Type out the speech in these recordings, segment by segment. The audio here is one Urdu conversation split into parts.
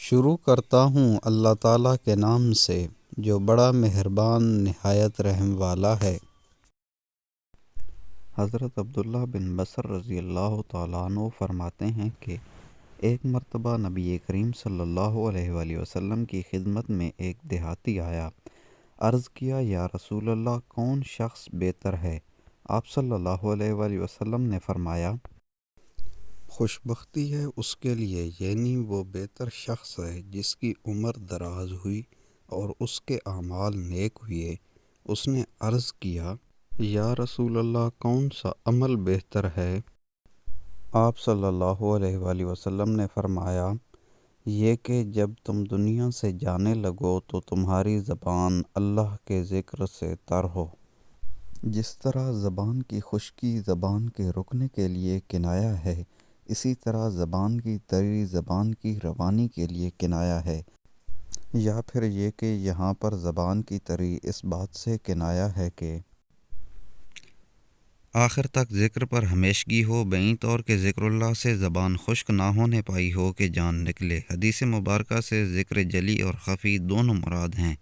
شروع کرتا ہوں اللہ تعالیٰ کے نام سے جو بڑا مہربان نہایت رحم والا ہے۔ حضرت عبداللہ بن بصر رضی اللہ تعالیٰ عنہ فرماتے ہیں کہ ایک مرتبہ نبی کریم صلی اللہ علیہ وآلہ وسلم کی خدمت میں ایک دیہاتی آیا۔ عرض کیا یا رسول اللہ کون شخص بہتر ہے؟ آپ صلی اللہ علیہ وآلہ وسلم نے فرمایا خوش بختی ہے اس کے لیے، یعنی وہ بہتر شخص ہے جس کی عمر دراز ہوئی اور اس کے اعمال نیک ہوئے۔ اس نے عرض کیا یا رسول اللہ کون سا عمل بہتر ہے؟ آپ صلی اللہ علیہ وآلہ وسلم نے فرمایا یہ کہ جب تم دنیا سے جانے لگو تو تمہاری زبان اللہ کے ذکر سے تر ہو۔ جس طرح زبان کی خشکی زبان کے رکنے کے لیے کنایہ ہے، اسی طرح زبان کی تری زبان کی روانی کے لیے کنایہ ہے۔ یا پھر یہ کہ یہاں پر زبان کی تری اس بات سے کنایہ ہے کہ آخر تک ذکر پر ہمیشگی ہو، بعین طور کہ ذکر اللہ سے زبان خشک نہ ہونے پائی ہو کہ جان نکلے۔ حدیث مبارکہ سے ذکر جلی اور خفی دونوں مراد ہیں۔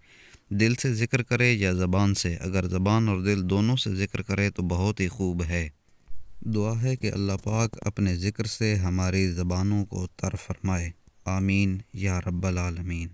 دل سے ذکر کرے یا زبان سے، اگر زبان اور دل دونوں سے ذکر کرے تو بہت ہی خوب ہے۔ دعا ہے کہ اللہ پاک اپنے ذکر سے ہماری زبانوں کو تر فرمائے، آمین یا رب العالمین۔